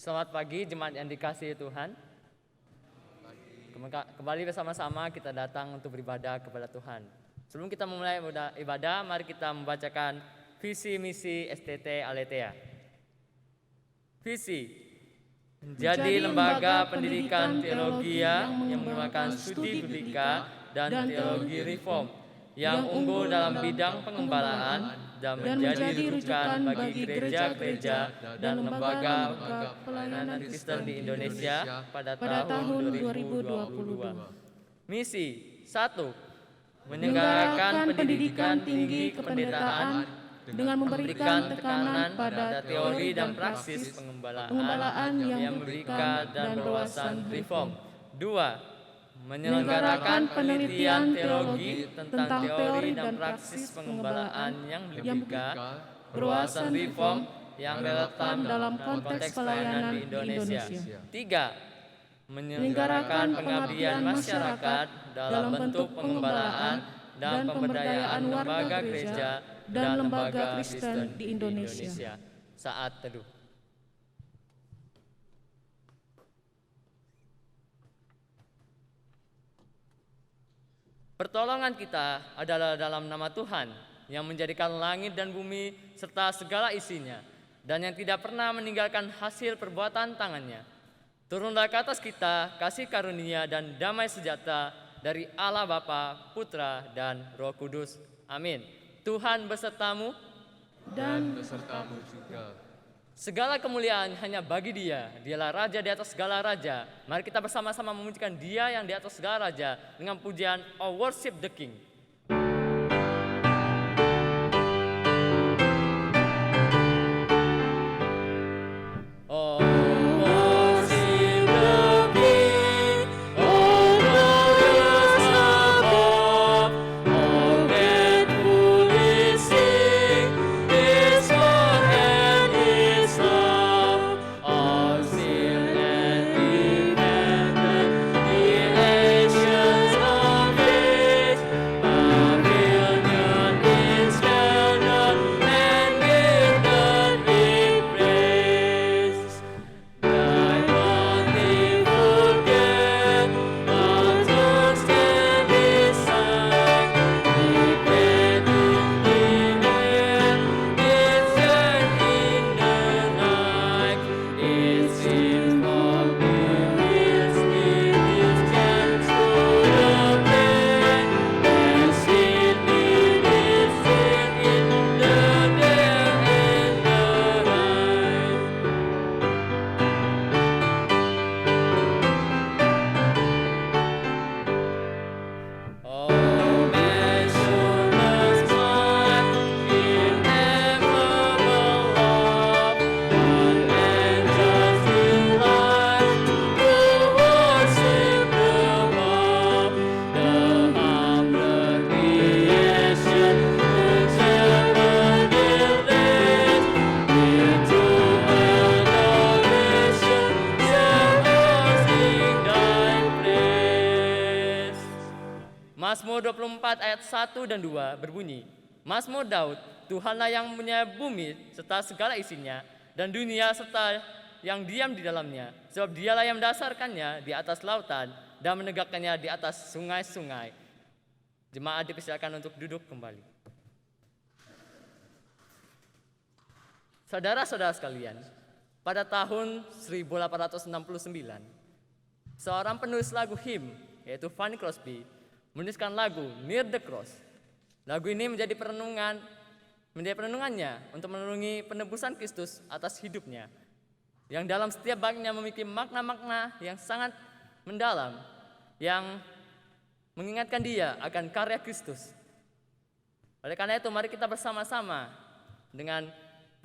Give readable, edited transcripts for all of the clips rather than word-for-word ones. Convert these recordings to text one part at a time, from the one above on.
Selamat pagi jemaat yang dikasihi Tuhan. Kembali bersama-sama kita datang untuk beribadah kepada Tuhan. Sebelum kita memulai ibadah, mari kita membacakan visi misi STT Aletheia. Visi: menjadi lembaga pendidikan teologi yang mengembangkan studi biblika dan teologi reform yang unggul dalam bidang pengembalaan dan menjadi rujukan bagi gereja-gereja dan lembaga pelayanan Kristen di Indonesia pada tahun 2022. Misi 1. Menyelenggarakan pendidikan tinggi kependetaan dengan memberikan tekanan pada teori dan praksis pengembalaan yang memberikan dan berwawasan reform. 2. Menyelenggarakan penelitian teologi tentang teori dan praksis pengembalaan yang lebih berwawasan reform yang relevan dalam konteks pelayanan di Indonesia. 3. Menyelenggarakan pengabdian masyarakat dalam bentuk pengembalaan dan pemberdayaan warga gereja dan lembaga Kristen di Indonesia. Saat teduh. Pertolongan kita adalah dalam nama Tuhan yang menjadikan langit dan bumi serta segala isinya dan yang tidak pernah meninggalkan hasil perbuatan tangannya. Turunlah ke atas kita kasih karunia dan damai sejahtera dari Allah Bapa, Putra, dan Roh Kudus. Amin. Tuhan besertamu dan besertamu juga. Segala kemuliaan hanya bagi Dia. Dialah Raja di atas segala raja. Mari kita bersama-sama memujikan Dia yang di atas segala raja dengan pujian "Oh Worship the King". Mazmur 24 ayat 1 dan 2 berbunyi, Mazmur Daud, Tuhanlah yang mempunyai bumi serta segala isinya, dan dunia serta yang diam di dalamnya. Sebab Dialah yang mendasarkannya di atas lautan dan menegakkannya di atas sungai-sungai. Jemaat dipersilakan untuk duduk kembali. Saudara-saudara sekalian, pada tahun 1869, seorang penulis lagu hymn, yaitu Fanny Crosby, menuliskan lagu Near the Cross. Lagu ini menjadi penenungannya untuk menenungi penebusan Kristus atas hidupnya, yang dalam setiap bagiannya memiliki makna-makna yang sangat mendalam, yang mengingatkan dia akan karya Kristus. Oleh karena itu, mari kita bersama-sama dengan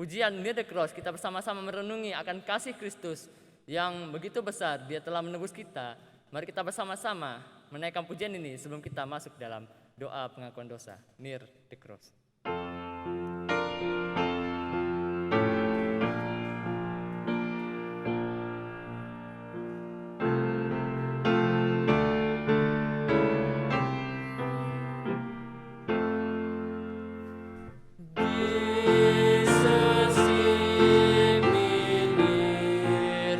pujian Near the Cross, kita bersama-sama merenungi akan kasih Kristus yang begitu besar. Dia telah menebus kita. Mari kita bersama-sama menaikkan pujian ini sebelum kita masuk dalam doa pengakuan dosa. Near the Cross. Jesus, see me near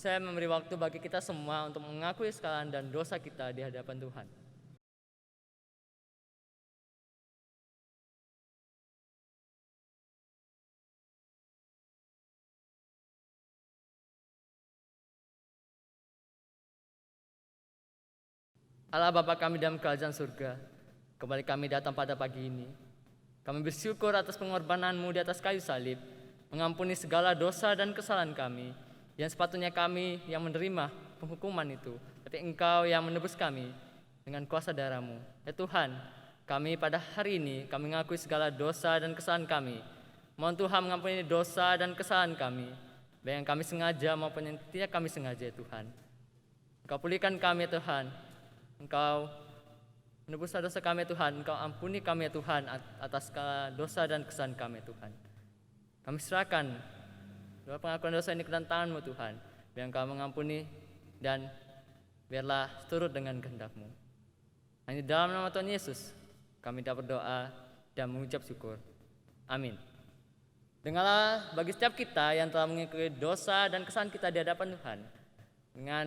saya memberi waktu bagi kita semua untuk mengakui kesalahan dan dosa kita di hadapan Tuhan. Allah Bapa kami dalam kerajaan surga, kembali kami datang pada pagi ini. Kami bersyukur atas pengorbanan-Mu di atas kayu salib, mengampuni segala dosa dan kesalahan kami, yang sepatutnya kami yang menerima penghukuman itu, tapi Engkau yang menebus kami dengan kuasa darah-Mu. Ya Tuhan, kami pada hari ini kami mengakui segala dosa dan kesalahan kami. Mohon Tuhan mengampuni dosa dan kesalahan kami, baik yang kami sengaja maupun yang tidak kami sengaja ya Tuhan. Engkau pulihkan kami ya Tuhan. Engkau menebus dosa kami ya Tuhan. Engkau ampuni kami ya Tuhan atas segala dosa dan kesalahan kami ya Tuhan. Kami serahkan doa pengakuan dosa ini ke dalam tangan-Mu Tuhan. Biar Engkau mengampuni dan biarlah turut dengan kehendak-Mu. Hanya dalam nama Tuhan Yesus kami dapat berdoa dan mengucap syukur. Amin. Dengarlah bagi setiap kita yang telah mengikuti dosa dan kesalahan kita di hadapan Tuhan dengan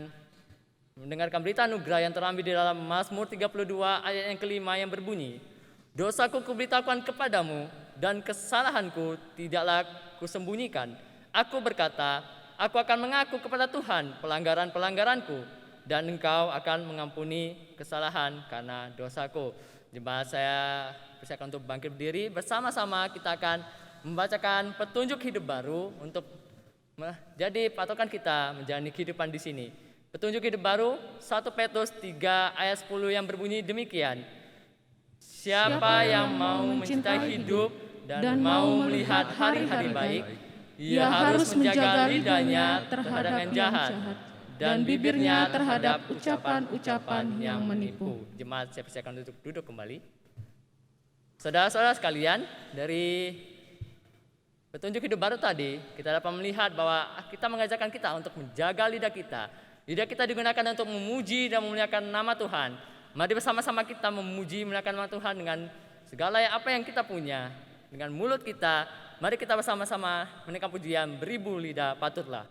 mendengarkan berita anugerah yang terambil di dalam Mazmur 32 ayat yang kelima yang berbunyi, dosaku kuberitahukan kepadamu dan kesalahanku tidaklah kusembunyikan. Aku berkata, aku akan mengaku kepada Tuhan pelanggaran-pelanggaranku dan Engkau akan mengampuni kesalahan karena dosaku. Jemaat saya persilakan untuk bangkit berdiri. Bersama-sama kita akan membacakan petunjuk hidup baru untuk menjadi patokan kita menjalani kehidupan di sini. Petunjuk hidup baru 1 Petrus 3 ayat 10 yang berbunyi demikian. Siapa yang mau mencintai hidup dan mau melihat hari-hari baik, ia harus menjaga lidahnya terhadap yang jahat dan bibirnya terhadap ucapan-ucapan yang menipu. Jemaat saya persilakan untuk duduk kembali. Saudara-saudara sekalian, dari petunjuk hidup baru tadi kita dapat melihat bahwa kita mengajarkan kita untuk menjaga lidah kita. Lidah kita digunakan untuk memuji dan memuliakan nama Tuhan. Mari bersama-sama kita memuji memuliakan nama Tuhan dengan segala apa yang kita punya. Dengan mulut kita, mari kita bersama-sama menaikkan pujian beribu lidah patutlah.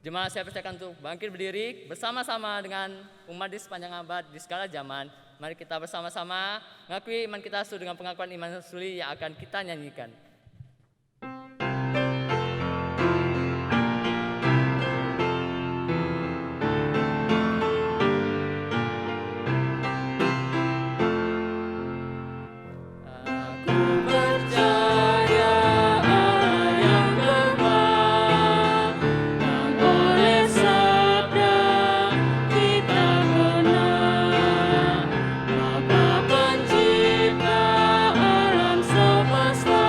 Jemaat saya persilakan untuk bangkit berdiri bersama-sama dengan umat di sepanjang abad di segala zaman. Mari kita bersama-sama mengakui iman kita sesuai dengan pengakuan iman rasuli yang akan kita nyanyikan. Pencipta alam semesta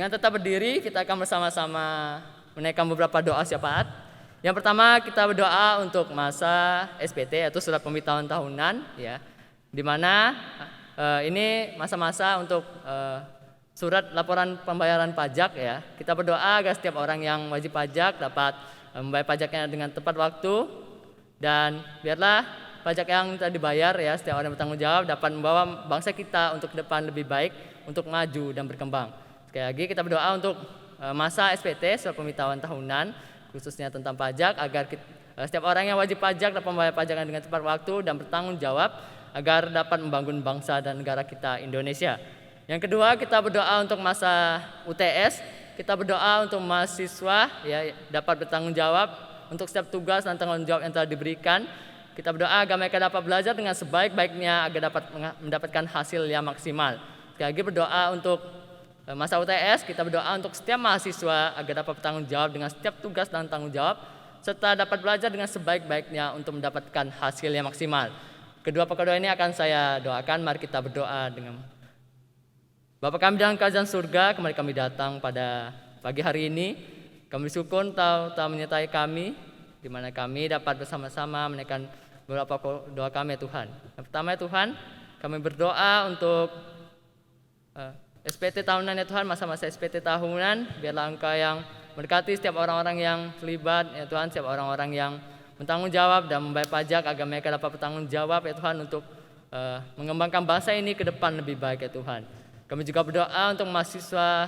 Dengan tetap berdiri, kita akan bersama-sama menaikkan beberapa doa syafaat. Yang pertama, kita berdoa untuk masa SPT, yaitu surat pemberitahuan tahunan, ya, di mana ini masa-masa untuk surat laporan pembayaran pajak, ya. Kita berdoa agar setiap orang yang wajib pajak dapat membayar pajaknya dengan tepat waktu, dan biarlah pajak yang telah dibayar, ya, setiap orang yang bertanggung jawab dapat membawa bangsa kita untuk ke depan lebih baik, untuk maju dan berkembang. Sekali lagi kita berdoa untuk masa SPT, surat pemberitahuan tahunan, khususnya tentang pajak, agar setiap orang yang wajib pajak dapat membayar pajaknya dengan tepat waktu dan bertanggung jawab, agar dapat membangun bangsa dan negara kita Indonesia. Yang kedua, kita berdoa untuk masa UTS. Kita berdoa untuk mahasiswa, ya, dapat bertanggung jawab untuk setiap tugas dan tanggung jawab yang telah diberikan. Kita berdoa agar mereka dapat belajar dengan sebaik-baiknya, agar dapat mendapatkan hasil yang maksimal. Sekali lagi berdoa untuk masa UTS, kita berdoa untuk setiap mahasiswa agar dapat bertanggung jawab dengan setiap tugas dan tanggung jawab, serta dapat belajar dengan sebaik-baiknya untuk mendapatkan hasil yang maksimal. Kedua doa ini akan saya doakan. Mari kita berdoa dengan Bapa kami dalam kerajaan surga. Kembali kami datang pada pagi hari ini. Kami bersyukur telah menyertai kami, di mana kami dapat bersama-sama menaikkan beberapa doa kami, ya Tuhan. Yang pertama, ya Tuhan, kami berdoa untuk SPT tahunan, ya Tuhan, masa-masa SPT tahunan. Biarlah Engkau yang mendekati setiap orang-orang yang terlibat, ya Tuhan, setiap orang-orang yang bertanggung jawab dan membayar pajak, agar mereka dapat bertanggung jawab, ya Tuhan, untuk mengembangkan bangsa ini ke depan lebih baik, ya Tuhan. Kami juga berdoa untuk mahasiswa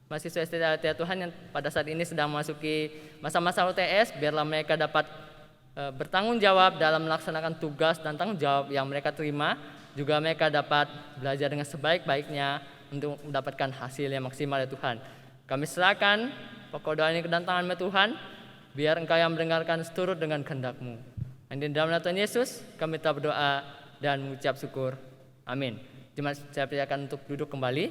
STT, ya Tuhan, yang pada saat ini sedang memasuki masa-masa UTS. Biarlah mereka dapat bertanggung jawab dalam melaksanakan tugas dan tanggung jawab yang mereka terima. Juga mereka dapat belajar dengan sebaik-baiknya untuk mendapatkan hasil yang maksimal, ya Tuhan. Kami serahkan pokok doa ini ke dalam tangan-Mu, Tuhan. Biar Engkau yang mendengarkan seturut dengan kehendak-Mu. Dan dalam nama Tuhan Yesus kami telah berdoa dan mengucap syukur. Amin. Jemaat, saya persilakan untuk duduk kembali.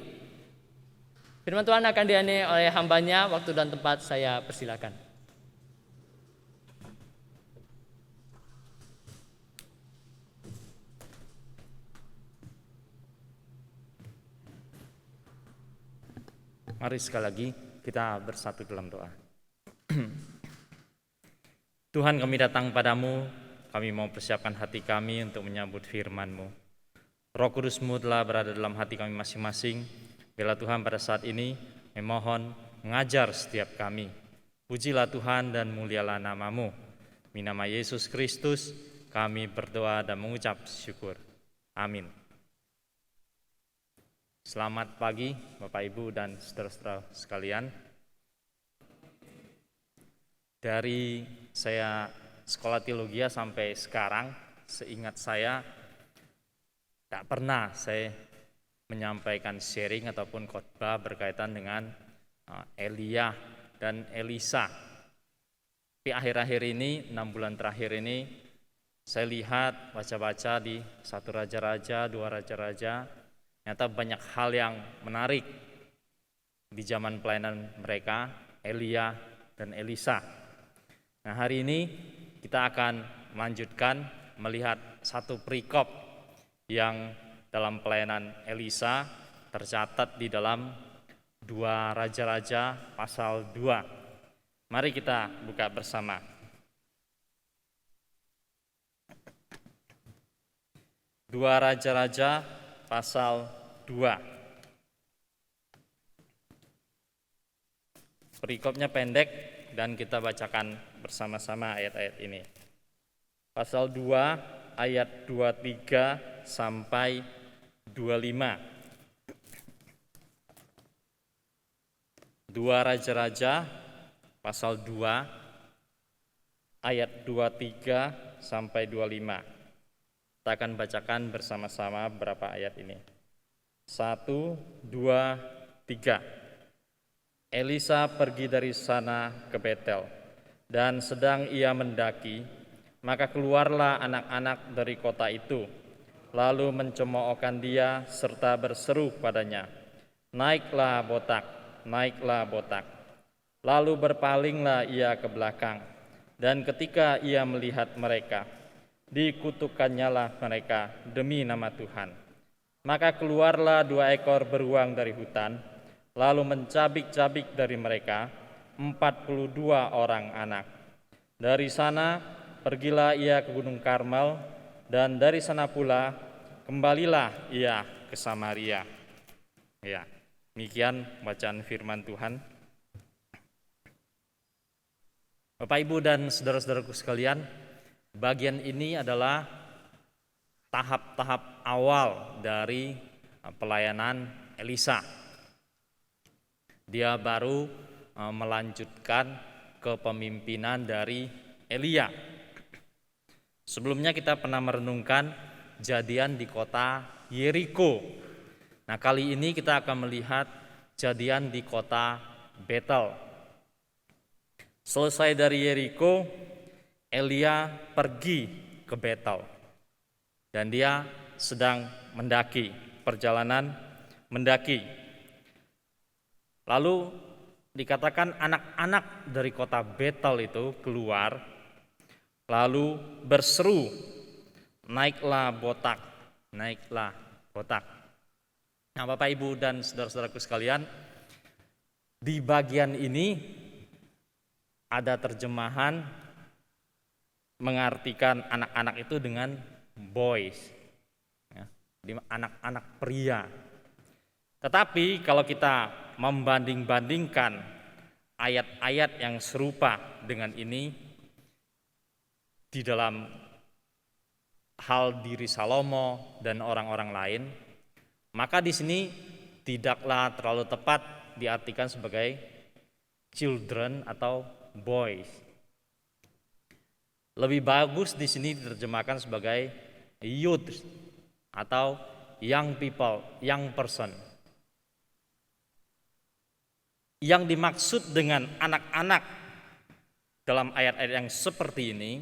Firman Tuhan akan dianiaya oleh hambanya. Waktu dan tempat saya persilakan. Mari sekali lagi kita bersatu dalam doa. Tuhan, kami datang padamu, kami mau persiapkan hati kami untuk menyambut firman-Mu. Roh Kudus-Mu telah berada dalam hati kami masing-masing. Bila Tuhan pada saat ini memohon mengajar setiap kami. Pujilah Tuhan dan mulialah nama-Mu. Di nama Yesus Kristus kami berdoa dan mengucap syukur. Amin. Selamat pagi Bapak Ibu dan saudara-saudara sekalian. Dari saya sekolah teologi sampai sekarang, seingat saya tak pernah saya menyampaikan sharing ataupun khotbah berkaitan dengan Elia dan Elisa. Tapi akhir-akhir ini, 6 bulan terakhir ini, saya lihat baca-baca di 1 Raja-Raja, 2 Raja-Raja, ternyata banyak hal yang menarik di zaman pelayanan mereka, Elia dan Elisa. Nah, hari ini kita akan melanjutkan melihat satu perikop yang dalam pelayanan Elisa tercatat di dalam 2 Raja-Raja pasal 2. Mari kita buka bersama. 2 Raja-Raja pasal 2. Perikopnya pendek dan kita bacakan bersama-sama ayat-ayat ini. Pasal 2 ayat 23 sampai 25. 2 Raja-Raja pasal 2 ayat 23 sampai 25. Kita akan bacakan bersama-sama beberapa ayat ini. 1, 2, 3. Elisa pergi dari sana ke Betel, dan sedang ia mendaki, maka keluarlah anak-anak dari kota itu, lalu mencemoohkan dia serta berseru padanya, naiklah botak, naiklah botak. Lalu berpalinglah ia ke belakang, dan ketika ia melihat mereka, dikutukkannyalah mereka demi nama Tuhan. Maka keluarlah 2 ekor beruang dari hutan, lalu mencabik-cabik dari mereka 42 orang anak. Dari sana pergilah ia ke Gunung Karmel, dan dari sana pula kembalilah ia ke Samaria. Ya, demikian bacaan firman Tuhan. Bapak, Ibu, dan saudara-saudaraku sekalian, bagian ini adalah tahap-tahap awal dari pelayanan Elisa. Dia baru melanjutkan kepemimpinan dari Elia. Sebelumnya kita pernah merenungkan kejadian di kota Yeriko. Nah, kali ini kita akan melihat kejadian di kota Betel. Selesai dari Yeriko, Elia pergi ke Betel. Dan dia sedang mendaki, perjalanan mendaki. Lalu dikatakan anak-anak dari kota Betel itu keluar, lalu berseru, naiklah botak, naiklah botak. Nah, Bapak, Ibu, dan saudara-saudaraku sekalian, di bagian ini ada terjemahan mengartikan anak-anak itu dengan boys, ya, anak-anak pria. Tetapi kalau kita membanding-bandingkan ayat-ayat yang serupa dengan ini di dalam hal diri Salomo dan orang-orang lain, maka di sini tidaklah terlalu tepat diartikan sebagai children atau boys. Lebih bagus di sini diterjemahkan sebagai youth atau young people, young person. Yang dimaksud dengan anak-anak dalam ayat-ayat yang seperti ini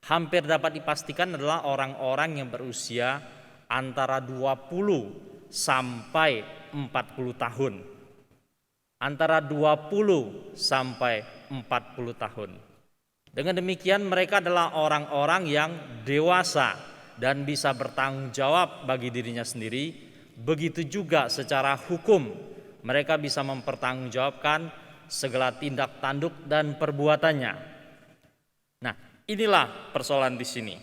hampir dapat dipastikan adalah orang-orang yang berusia antara 20 sampai 40 tahun. Antara 20 sampai 40 tahun. Dengan demikian mereka adalah orang-orang yang dewasa dan bisa bertanggung jawab bagi dirinya sendiri. Begitu juga secara hukum mereka bisa mempertanggungjawabkan segala tindak tanduk dan perbuatannya. Nah, inilah persoalan di sini.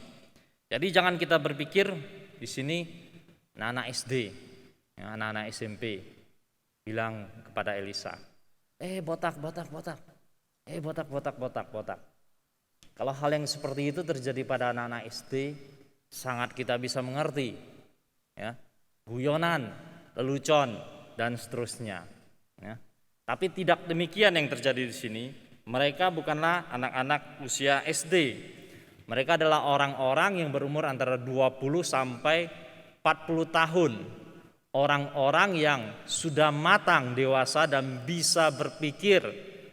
Jadi jangan kita berpikir di sini anak-anak SD, anak-anak SMP bilang kepada Elisa, botak. Kalau hal yang seperti itu terjadi pada anak-anak SD, sangat kita bisa mengerti, ya, guyonan, lelucon, dan seterusnya. Ya. Tapi tidak demikian yang terjadi di sini. Mereka bukanlah anak-anak usia SD. Mereka adalah orang-orang yang berumur antara 20 sampai 40 tahun. Orang-orang yang sudah matang, dewasa, dan bisa berpikir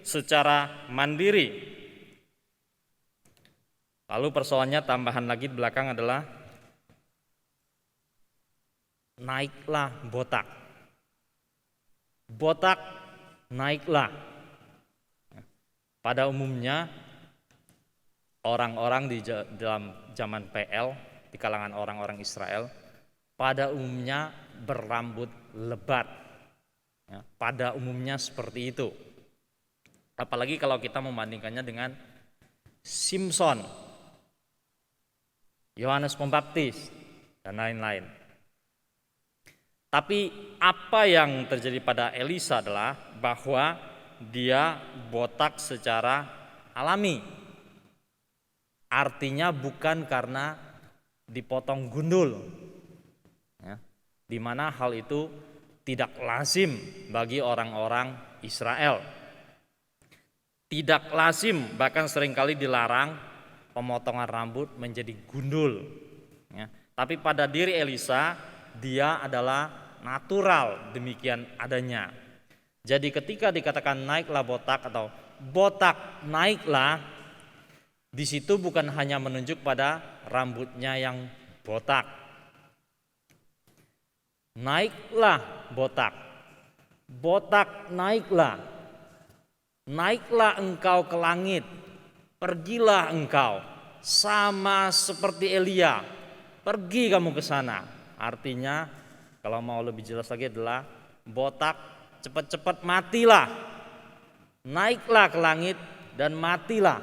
secara mandiri. Lalu persoalannya tambahan lagi di belakang adalah naiklah botak. Botak naiklah. Pada umumnya orang-orang di dalam zaman PL, di kalangan orang-orang Israel, pada umumnya berambut lebat. Ya, pada umumnya seperti itu. Apalagi kalau kita membandingkannya dengan Simpson, Yohanes Pembaptis, dan lain-lain. Tapi apa yang terjadi pada Elisa adalah bahwa dia botak secara alami. Artinya bukan karena dipotong gundul, ya, di mana hal itu tidak lazim bagi orang-orang Israel. Tidak lazim, bahkan seringkali dilarang pemotongan rambut menjadi gundul. Ya. Tapi pada diri Elisa, dia adalah natural, demikian adanya. Jadi ketika dikatakan naiklah botak atau botak naiklah, di situ bukan hanya menunjuk pada rambutnya yang botak. Naiklah botak, botak naiklah. Naiklah engkau ke langit, pergilah engkau sama seperti Elia, pergi kamu ke sana. Artinya kalau mau lebih jelas lagi adalah botak cepat-cepat matilah, naiklah ke langit dan matilah.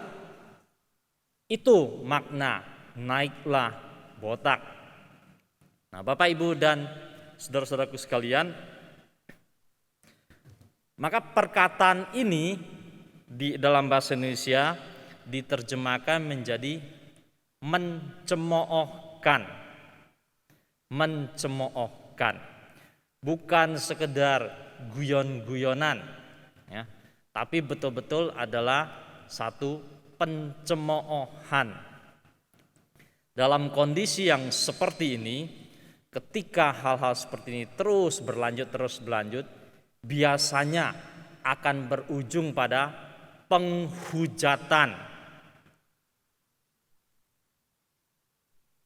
Itu makna naiklah botak. Nah, Bapak Ibu dan saudara-saudaraku sekalian, maka perkataan ini di dalam bahasa Indonesia diterjemahkan menjadi mencemoohkan. Mencemoohkan. Bukan sekedar guyon-guyonan, ya, tapi betul-betul adalah satu pencemoohan. Dalam kondisi yang seperti ini, ketika hal-hal seperti ini terus berlanjut, biasanya akan berujung pada penghujatan.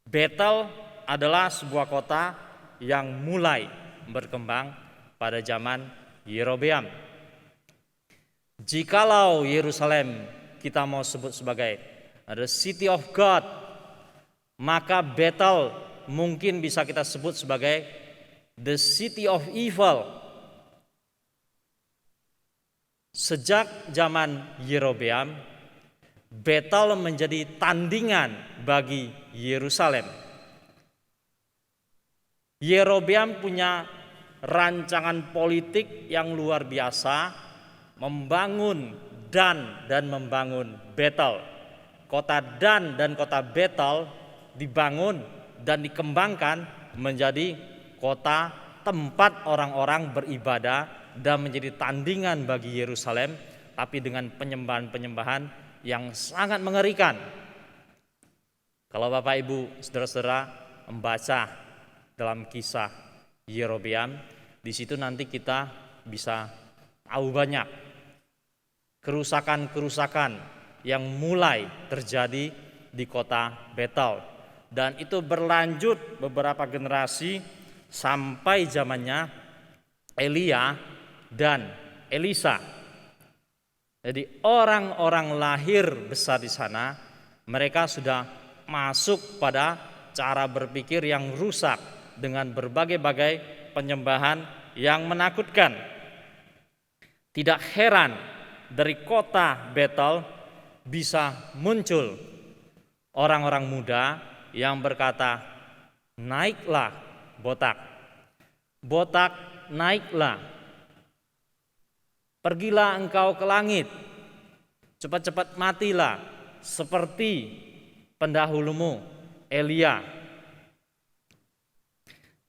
Betel adalah sebuah kota yang mulai berkembang pada zaman Yerobeam. Jikalau Yerusalem kita mau sebut sebagai the city of God, maka Betel mungkin bisa kita sebut sebagai the city of evil. Sejak zaman Yerobeam, Betel menjadi tandingan bagi Yerusalem. Yerobeam punya rancangan politik yang luar biasa, membangun Dan dan membangun Betel. Kota Dan dan kota Betel dibangun dan dikembangkan menjadi kota tempat orang-orang beribadah dan menjadi tandingan bagi Yerusalem, tapi dengan penyembahan-penyembahan yang sangat mengerikan. Kalau Bapak Ibu saudara-saudara membaca dalam kisah Yerobeam, di situ nanti kita bisa tahu banyak kerusakan-kerusakan yang mulai terjadi di kota Betel, dan itu berlanjut beberapa generasi sampai zamannya Elia dan Elisa. Jadi orang-orang lahir besar di sana, mereka sudah masuk pada cara berpikir yang rusak dengan berbagai-bagai penyembahan yang menakutkan. Tidak heran dari kota Betel bisa muncul orang-orang muda yang berkata, naiklah botak, botak naiklah, pergilah engkau ke langit, cepat-cepat matilah seperti pendahulumu Elia.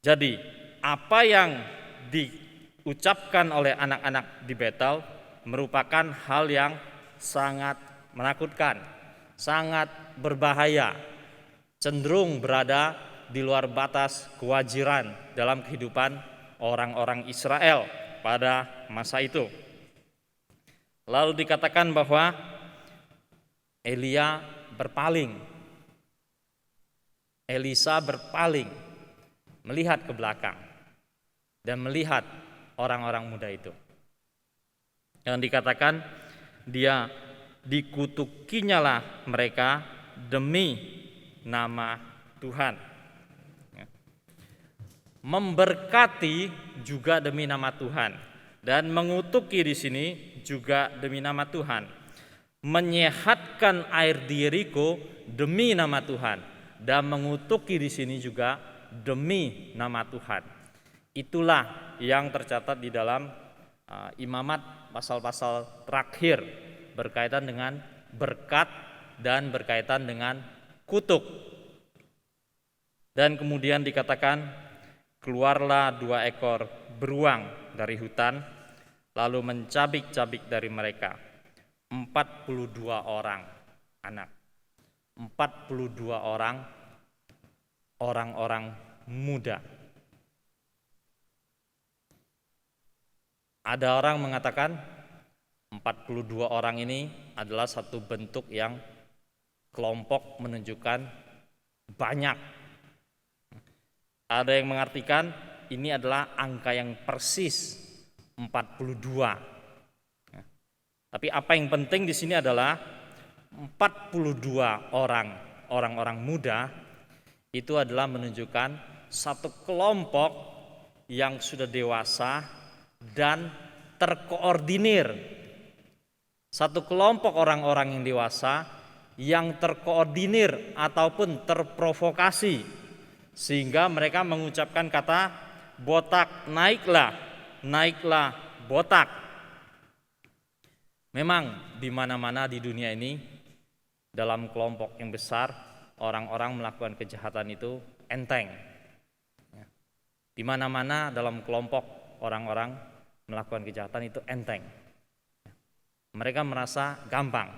Jadi apa yang diucapkan oleh anak-anak di Betel merupakan hal yang sangat menakutkan, sangat berbahaya, cenderung berada di luar batas kewajaran dalam kehidupan orang-orang Israel pada masa itu. Lalu dikatakan bahwa Elia berpaling, Elisa berpaling, melihat ke belakang dan melihat orang-orang muda itu. Yang dikatakan dia dikutukinya lah mereka demi nama Tuhan. Memberkati juga demi nama Tuhan, dan mengutuki di sini juga demi nama Tuhan. Menyehatkan air di Yeriko demi nama Tuhan, dan mengutuki di sini juga demi nama Tuhan. Itulah yang tercatat di dalam Imamat pasal-pasal terakhir berkaitan dengan berkat dan berkaitan dengan kutuk. Dan kemudian dikatakan, keluarlah 2 ekor beruang dari hutan, lalu mencabik-cabik dari mereka 42 orang anak, 42 orang muda. Ada orang mengatakan 42 orang ini adalah satu bentuk yang kelompok menunjukkan banyak. Ada yang mengartikan ini adalah angka yang persis 42. Tapi apa yang penting di sini adalah 42 orang-orang muda itu adalah menunjukkan satu kelompok yang sudah dewasa dan terkoordinir. Satu kelompok orang-orang yang dewasa yang terkoordinir ataupun terprovokasi sehingga mereka mengucapkan kata botak naiklah, naiklah botak. Memang di mana-mana di dunia ini dalam kelompok yang besar orang-orang melakukan kejahatan itu enteng. Di mana-mana dalam kelompok orang-orang melakukan kejahatan itu enteng. Mereka merasa gampang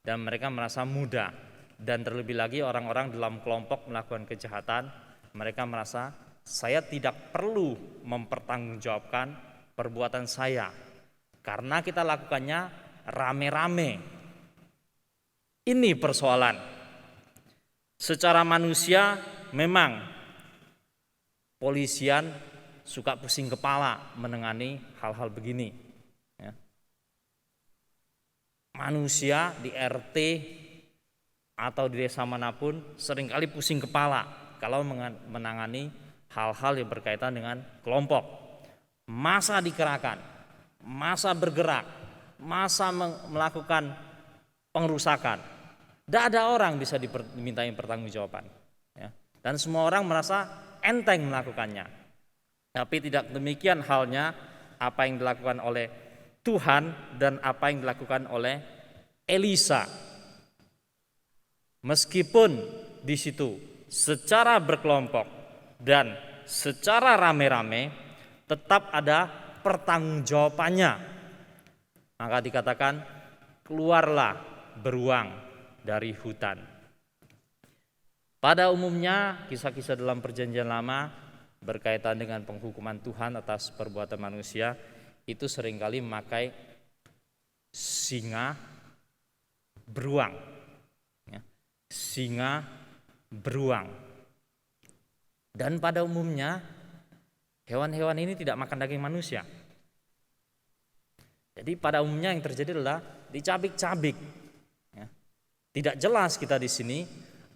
dan mereka merasa mudah, dan terlebih lagi orang-orang dalam kelompok melakukan kejahatan, mereka merasa saya tidak perlu mempertanggungjawabkan perbuatan saya karena kita lakukannya rame-rame. Ini persoalan. Secara manusia memang polisian suka pusing kepala menangani hal-hal begini. Manusia di RT atau di desa manapun seringkali pusing kepala kalau menangani hal-hal yang berkaitan dengan kelompok. Massa dikerahkan, massa bergerak, massa melakukan pengerusakan. Tidak ada orang bisa dimintain pertanggungjawaban. Dan semua orang merasa enteng melakukannya. Tapi tidak demikian halnya apa yang dilakukan oleh Tuhan dan apa yang dilakukan oleh Elisa. Meskipun di situ secara berkelompok dan secara rame-rame tetap ada pertanggungjawabannya. Maka dikatakan keluarlah beruang dari hutan. Pada umumnya kisah-kisah dalam Perjanjian Lama berkaitan dengan penghukuman Tuhan atas perbuatan manusia itu seringkali memakai singa beruang. Singa beruang. Dan pada umumnya hewan-hewan ini tidak makan daging manusia. Jadi pada umumnya yang terjadi adalah dicabik-cabik. Tidak jelas kita di sini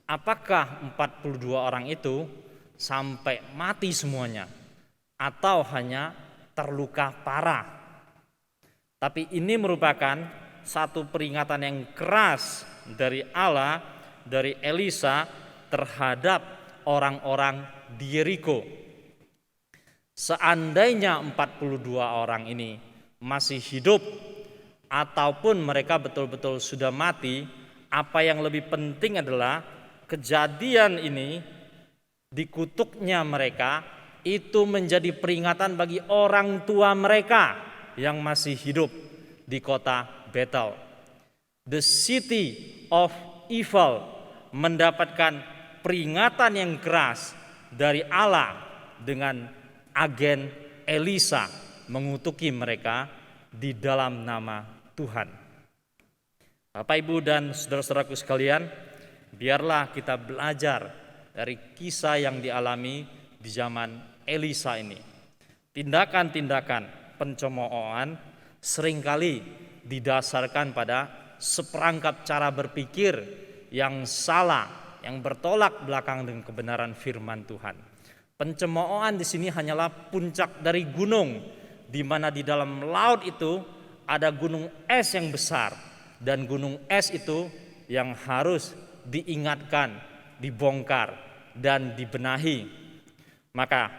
apakah 42 orang itu sampai mati semuanya atau hanya terluka parah. Tapi ini merupakan satu peringatan yang keras dari Allah, dari Elisa terhadap orang-orang di Yeriko. Seandainya 42 orang ini masih hidup ataupun mereka betul-betul sudah mati, apa yang lebih penting adalah kejadian ini dikutuknya mereka itu menjadi peringatan bagi orang tua mereka yang masih hidup di kota Betel. The city of evil mendapatkan peringatan yang keras dari Allah dengan agen Elisa mengutuki mereka di dalam nama Tuhan. Bapak, Ibu, dan saudara-saudaraku sekalian, biarlah kita belajar dari kisah yang dialami di zaman Elisa ini. Tindakan-tindakan pencemoohan seringkali didasarkan pada seperangkap cara berpikir yang salah, yang bertolak belakang dengan kebenaran firman Tuhan. Pencemoohan di sini hanyalah puncak dari gunung, di mana di dalam laut itu ada gunung es yang besar, dan gunung es itu yang harus diingatkan, dibongkar, dan dibenahi. Maka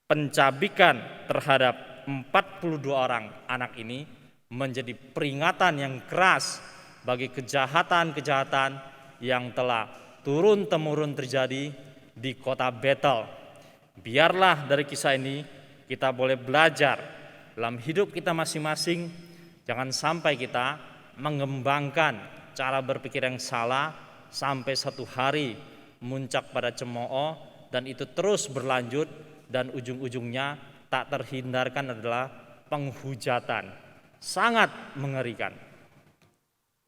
pencabikan terhadap 42 orang anak ini menjadi peringatan yang keras bagi kejahatan-kejahatan yang telah turun-temurun terjadi di kota Betel. Biarlah dari kisah ini kita boleh belajar dalam hidup kita masing-masing. Jangan sampai kita mengembangkan cara berpikir yang salah sampai satu hari muncak pada cemooh, dan itu terus berlanjut dan ujung-ujungnya tak terhindarkan adalah penghujatan. Sangat mengerikan.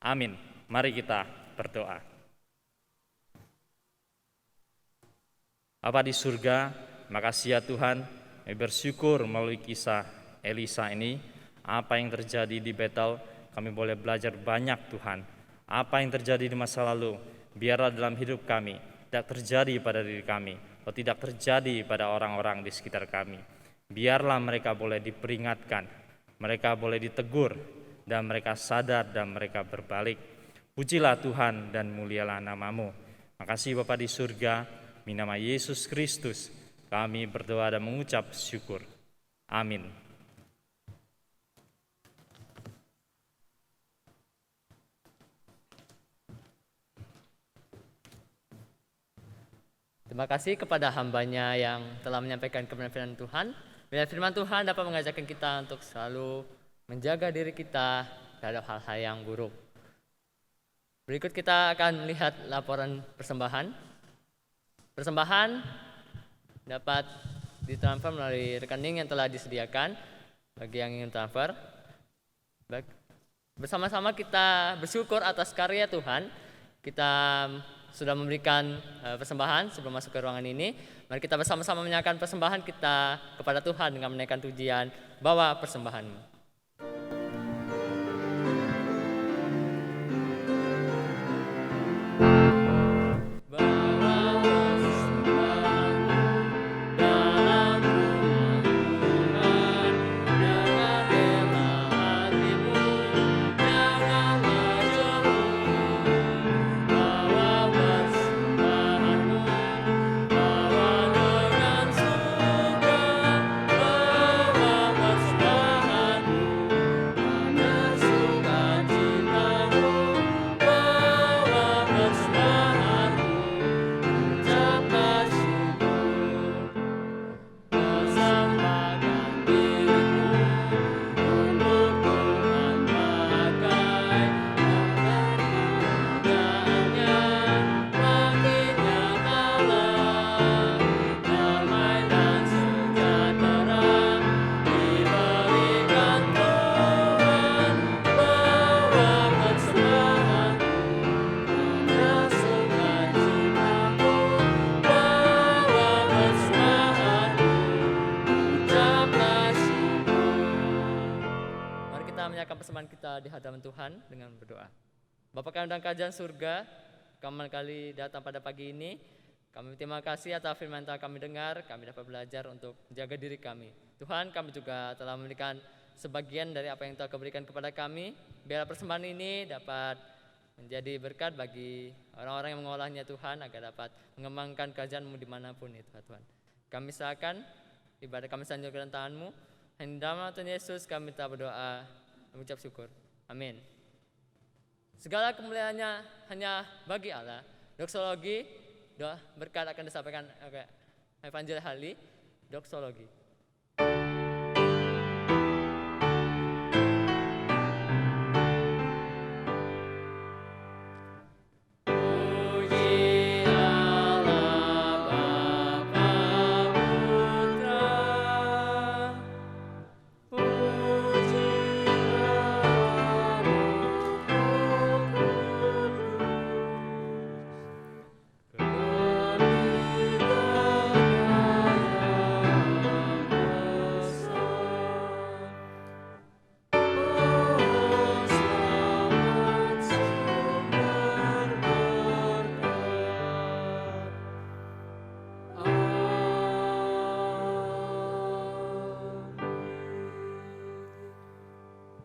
Amin. Mari kita berdoa. Bapa di surga, makasih ya Tuhan, kami bersyukur melalui kisah Elisa ini, apa yang terjadi di Betel, kami boleh belajar banyak Tuhan. Apa yang terjadi di masa lalu, biarlah dalam hidup kami tidak terjadi pada diri kami, atau tidak terjadi pada orang-orang di sekitar kami. Biarlah mereka boleh diperingatkan mereka boleh ditegur, dan mereka sadar dan mereka berbalik. Pujilah Tuhan dan mulialah nama-Mu. Makasih Bapa di surga, di nama Yesus Kristus kami berdoa dan mengucap syukur. Amin. Terima kasih kepada hambanya yang telah menyampaikan kebenaran firman Tuhan. Biar firman Tuhan dapat mengajarkan kita untuk selalu menjaga diri kita terhadap hal-hal yang buruk. Berikut kita akan melihat laporan persembahan. Persembahan dapat ditransfer melalui rekening yang telah disediakan bagi yang ingin transfer. Bersama-sama kita bersyukur atas karya Tuhan. Kita sudah memberikan persembahan sebelum masuk ke ruangan ini. Mari kita bersama-sama menyerahkan persembahan kita kepada Tuhan dengan menaikkan pujian, bawa persembahanmu. Persembahan kita di hadapan Tuhan dengan berdoa. Bapa kami dalam kerajaan surga, kami kali datang pada pagi ini. Kami terima kasih atas firman yang kami dengar. Kami dapat belajar untuk menjaga diri kami. Tuhan, kami juga telah memberikan sebagian dari apa yang Tuhan berikan kepada kami. Biar persembahan ini dapat menjadi berkat bagi orang-orang yang mengolahnya Tuhan, agar dapat mengembangkan kerajaan-Mu dimanapun itu Tuhan. Kami serahkan ibadah kami sanjungkan tangan-Mu. Dalam nama Tuhan Yesus kami telah berdoa, mengucap syukur. Amin. Segala kemuliaannya hanya bagi Allah. Doksologi, doa berkat akan disampaikan oleh Evangelis Hali. Doksologi.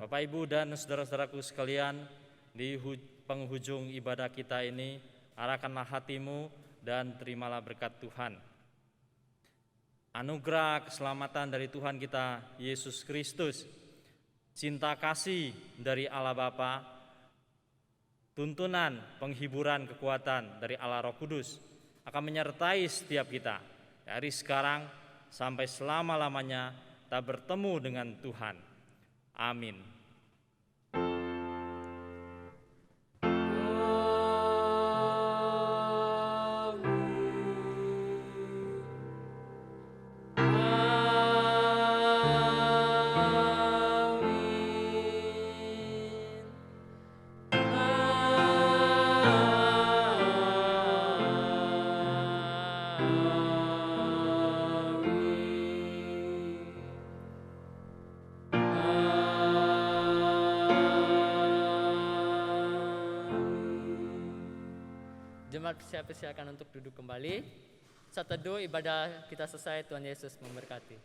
Bapak, Ibu, dan saudara-saudaraku sekalian, di penghujung ibadah kita ini, arahkanlah hatimu dan terimalah berkat Tuhan. Anugerah keselamatan dari Tuhan kita, Yesus Kristus, cinta kasih dari Allah Bapa, tuntunan, penghiburan, kekuatan dari Allah Roh Kudus akan menyertai setiap kita dari sekarang sampai selama-lamanya kita bertemu dengan Tuhan. Amin. Jemaat persilakan untuk duduk kembali. Saat teduh ibadah kita selesai, Tuhan Yesus memberkati.